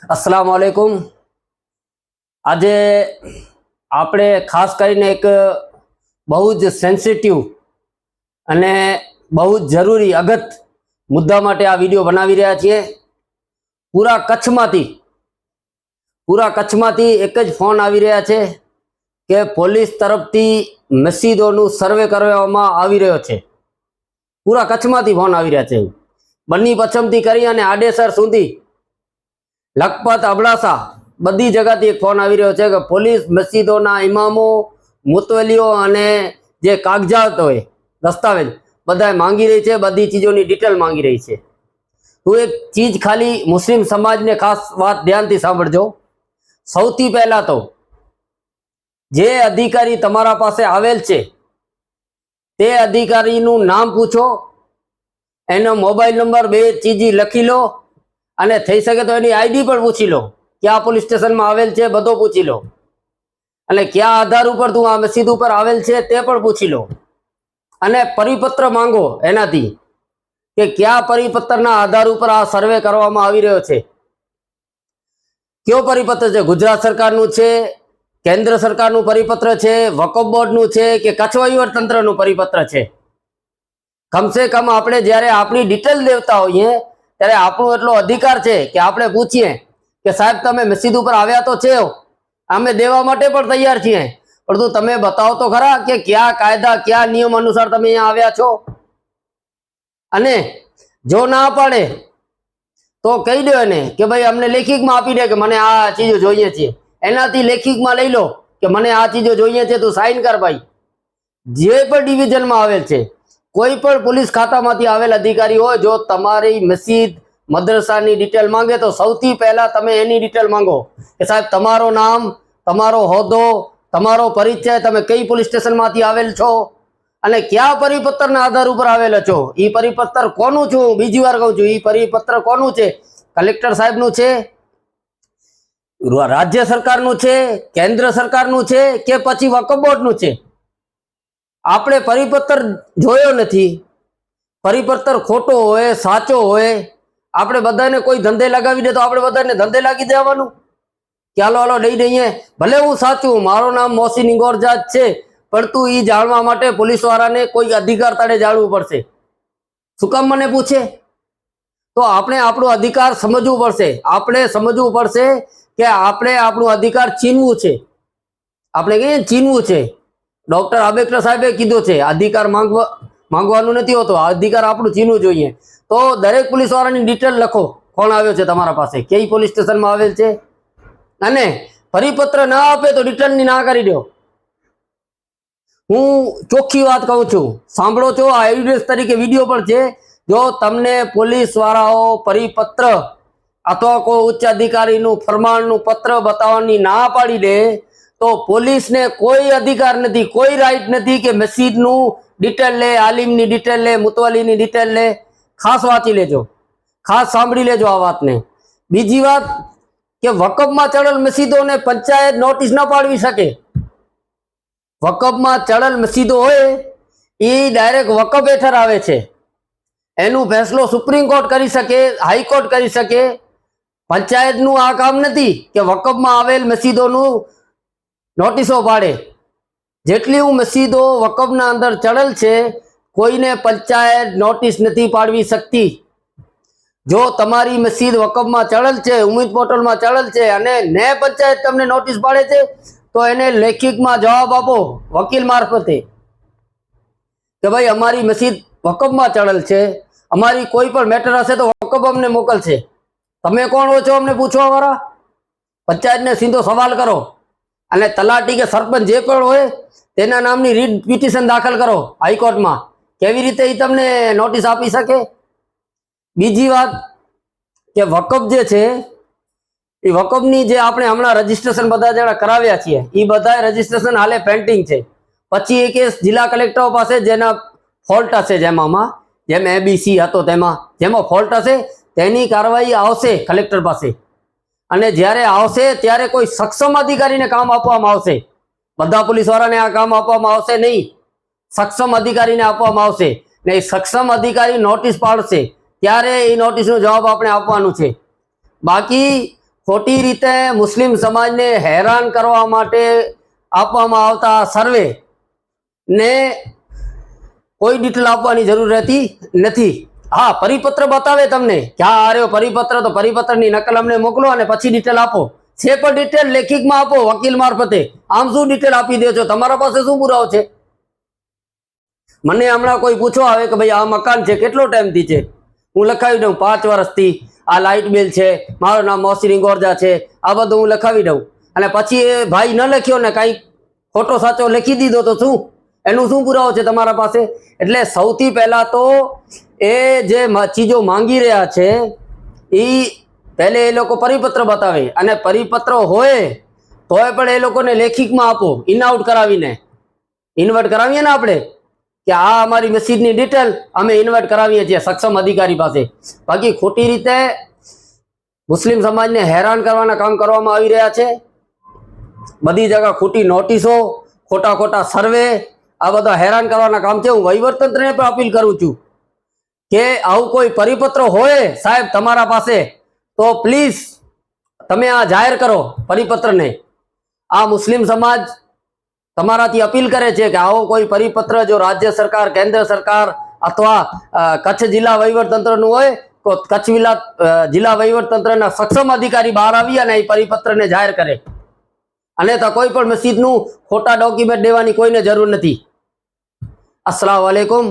अस्सलाम वालेकुम। आज આપણે ખાસ કરીને એક બહુ જ સેન્સિટિવ અને બહુ જ જરૂરી અગત્ય મુદ્દા માટે આ વિડીયો બનાવી રહ્યા છીએ। પૂરા કચ્છમાંથી એક જ ફોન આવી રહ્યા છે કે પોલીસ તરફથી મસ્જિદોનું સર્વે કરવામાં આવી રહ્યો છે। પૂરા કચ્છમાંથી ફોન આવી રહ્યા છે। બન્ની પચ્છમથી કરી અને આડેસર સુધી લખપત અબડાસા બધી જગ્યાથી એક ફોન આવી રહ્યો છે કે પોલીસ મસ્જિદોના ઇમામો મુતવલીઓ અને જે કાગજાત હોય દસ્તાવેજ બધા માંગી રહી છે, બધી ચીજોની ડિટેલ માંગી રહી છે। તો એક ચીજ ખાલી મુસ્લિમ સમાજને ખાસ વાત ધ્યાનથી સાંભળજો। સૌથી પહેલા તો જે અધિકારી તમારા પાસે આવેલ છે તે અધિકારીનું નામ પૂછો, એનો મોબાઈલ નંબર, બે ચીજી લખી લો અને થઈ શકે તો એની આઈડી પણ પૂછી લો, ક્યાં પોલીસ સ્ટેશનમાં આવેલ છે બધો પૂછી લો, અને ક્યાં આધાર ઉપર તું આ મસ્જિદ ઉપર આવેલ છે તે પણ પૂછી લો, અને પરિપત્ર માંગો એનાથી કે ક્યાં પરિપત્રના આધાર ઉપર આ સર્વે કરવામાં આવી રહ્યો છે, કયો પરિપત્ર છે, ગુજરાત સરકારનું છે, કેન્દ્ર સરકારનું પરિપત્ર છે, વકફ બોર્ડનું છે કે કચ્છ વહીવટ તંત્રનું પરિપત્ર છે। કમસે કમ આપણે જ્યારે આપણી ડિટેલ દેતા હોઈએ ત્યારે આપણો એટલો અધિકાર છે કે આપણે પૂછીએ કે સાહેબ તમે મસ્જિદ ઉપર આવ્યા તો છે, અમે દેવા માટે પણ તૈયાર છીએ, પરંતુ તમે બતાવો તો ખરા કે કયા કાયદા કયા નિયમ અનુસાર તમે અહીંયા આવ્યા છો। અને જો ના પાડે તો કહી દો એને કે ભાઈ અમને લેખિતમાં આપી દે કે મને આ ચીજો જોઈએ છે, એનાથી લેખિતમાં લઈ લો કે મને આ ચીજો જોઈએ છે, તું સાઇન કર ભાઈ। જે પણ ડિવિઝનમાં આવેલ છે, કોઈ પણ પોલીસ ખાતામાંથી આવેલ અધિકારી હોય, જો તમારી મસ્જિદ મદ્રસાની ડિટેલ માંગે તો સૌથી પહેલા તમે એની ડિટેલ માંગો કે સાહેબ તમારું નામ, તમારો હોદ્દો, તમારો પરિચય, તમે કઈ પોલીસ સ્ટેશનમાંથી આવેલ છો અને કયા પરિપત્રના આધાર ઉપર આવેલા છો। એ પરિપત્ર કોનું છું, બીજી વાર કહું છું, એ પરિપત્ર કોનું છે, કલેક્ટર સાહેબનું છે, રાજ્ય સરકારનું છે, કેન્દ્ર સરકારનું છે કે પછી વકફ બોર્ડનું છે। આપણે પરિપત્ર જોયો નથી, પરિપત્ર ખોટો હોય સાચો હોય, આપણે બધાને કોઈ ધંધે લગાવી દે તો આપણે બધાને ધંધે લાગી જવાનું કે હાલો હાલો દઈ દઈએ, ભલે હું સાચું, મારું નામ મોહસિન ઇંગોરજાદ છે, પરંતુ એ જાણવા માટે પોલીસ વાળાને કોઈ અધિકાર તળે જાણવું પડશે। શું કામ મને પૂછે? તો આપણે આપણો અધિકાર સમજવું પડશે। આપણે સમજવું પડશે કે આપણે આપણું અધિકાર છીનવું છે, આપણે કહીએ છીનવું છે। ડોક્ટર આંબેડકર સાહેબે કીધું છે અધિકાર માંગવાનું નથી હોતો, અધિકાર આપણું છીનવું જોઈએ। તો દરેક પોલીસ વાળાની ડિટેલ લખો, કોણ આવ્યો છે તમારા પાસે, કઈ પોલીસ સ્ટેશનમાં આવેલ છે, અને પરિપત્ર ના આપે તો રિટર્નની ના કરી દો। હું ચોખ્ખી વાત કહું છું, સાંભળો છો, આ એવિડન્સ તરીકે વિડીયો પણ છે। જો તમને પોલીસ વાળાઓ પરિપત્ર અથવા કોઈ ઉચ્ચ અધિકારીનું ફરમાનનું પત્ર બતાવવાની ના પાડી દે તો પોલીસને કોઈ અધિકાર નથી, કોઈ રાઈટ નથી કે મસ્જિદનું ડિટેલ લે, આલિમની ડિટેલ લે, મુતવલીની ડિટેલ લે। ખાસ વાંચી લેજો, ખાસ સાંભળી લેજો આ વાતને। બીજી વાત કે વકફમાં ચડેલ મસ્જિદોને પંચાયત નોટિસ ન પાડવી શકે। વકફમાં ચડેલ મસ્જિદો હોય એ ડાયરેક્ટ વકફ હેઠળ આવે છે, એનું ફેસલો સુપ્રીમ કોર્ટ કરી શકે, હાઈકોર્ટ કરી શકે। પંચાયતનું આ કામ નથી કે વકફમાં આવેલ મસ્જિદોનું નોટિસો પાડે। જેટલી મસ્જિદો વકફના અંદર ચડેલ છે, કોઈને પંચાયત નોટિસ નથી પાડવી શકતી। જો તમારી મસ્જિદ વકફમાં ચડેલ છે, ઉમ્મીદ પોર્ટલમાં ચડેલ છે અને ને પંચાયત તમને નોટિસ પાડે છે તો એને લેખિતમાં જવાબ આપો વકીલ મારફતે કે ભાઈ અમારી મસ્જિદ વકફમાં ચડેલ છે, અમારી કોઈ પણ મેટર હશે તો વકફ અમને મોકલશે, તમે કોણ હો છો અમને પૂછવા વાળા? પંચાયતને સીધો સવાલ કરો અને તલાટી કે સરપંચ જે પણ હોય તેના નામની રીટ પિટિશન દાખલ કરો હાઈકોર્ટમાં। કેવી રીતે એ તમને નોટિસ આપી શકે? બીજી વાત કે વકફ જે છે એ વકફની જે આપણે હમણાં રજીસ્ટ્રેશન બધા જણા કરાવ્યા છીએ એ બધા રજીસ્ટ્રેશન હાલે પેન્ડિંગ છે। પછી એ કેસ જિલ્લા કલેક્ટરો પાસે જેના ફોલ્ટ હશે, જેમ એબીસી હતો તેમાં જેમાં ફોલ્ટ હશે તેની કાર્યવાહી આવશે કલેક્ટર પાસે, અને જ્યારે આવશે ત્યારે કોઈ સક્ષમ અધિકારીને કામ આપવામાં આવશે। બધા પોલીસ વાળાને આ કામ આપવામાં આવશે નહીં, સક્ષમ અધિકારીને આપવામાં આવશે ને એ સક્ષમ અધિકારી નોટિસ પાડશે ત્યારે એ નોટિસનો જવાબ આપણે આપવાનું છે। બાકી ખોટી રીતે મુસ્લિમ સમાજને હેરાન કરવા માટે આપવામાં આવતા સર્વે ને કોઈ ડિટેલ આપવાની જરૂર રહેતી નથી. હા, પરિપત્ર બતાવે તમને કે આ રહ્યો પરિપત્ર, તો પરિપત્રની નકલ અમને મોકલો અને પછી ડિટેલ આપો. છે પણ ડિટેલ લેખિતમાં આપો વકીલ મારફતે. આમ શું ડિટેલ આપી દો છો? તમારા પાસે શું પુરાવો છે? મને હમણાં કોઈ પૂછવા આવે કે ભાઈ આ મકાન છે, કેટલો ટાઈમથી છે? હું લખાવી દઉં 5 વર્ષથી, આ લાઇટ બિલ છે, મારું નામ મોહસિન ગોરજા છે, આ બધું હું લખાવી દઉં. અને પછી એ ભાઈ ન લખ્યો ને કાંઈ ખોટો સાચો લખી દીધો તો શું? એનું શું પુરાવો છે તમારા પાસે? એટલે સૌથી પહેલા તો એ જે ચીજો માંગી રહ્યા છે એ પહેલે એ લોકો પરિપત્ર બતાવે, અને પરિપત્ર હોય તોય પણ એ લોકોને લેખિતમાં આપો, ઇનઆઉટ કરાવીને. ઇન્વર્ટ કરાવીએ ને આપણે કે આ અમારી મસ્જિદની ડિટેલ અમે ઇન્વર્ટ કરાવીએ છીએ સક્ષમ અધિકારી પાસે. બાકી ખોટી રીતે મુસ્લિમ સમાજને હેરાન કરવાના કામ કરવામાં આવી રહ્યા છે. બધી જગ્યા ખોટી નોટિસો, ખોટા ખોટા સર્વે, આ બધા હેરાન કરવાના કામ છે. હું વહીવટતંત્રને પણ અપીલ કરું છું કે આવું કોઈ પરિપત્ર હોય સાહેબ તમારા પાસે તો પ્લીઝ તમે આ જાહેર કરો પરિપત્રને. આ મુસ્લિમ સમાજ તમારાથી અપીલ કરે છે કે આવો કોઈ પરિપત્ર જો રાજ્ય સરકાર, કેન્દ્ર સરકાર અથવા કચ્છ જિલ્લા વહીવટતંત્રનું હોય તો કચ્છ જિલ્લા વહીવટતંત્રના સક્ષમ અધિકારી બહાર આવી અને એ પરિપત્રને જાહેર કરે. અને તો કોઈ પણ મસ્જિદનું ખોટા ડોક્યુમેન્ટ દેવાની કોઈને જરૂર નથી. અસ્સલામુ અલૈકુમ.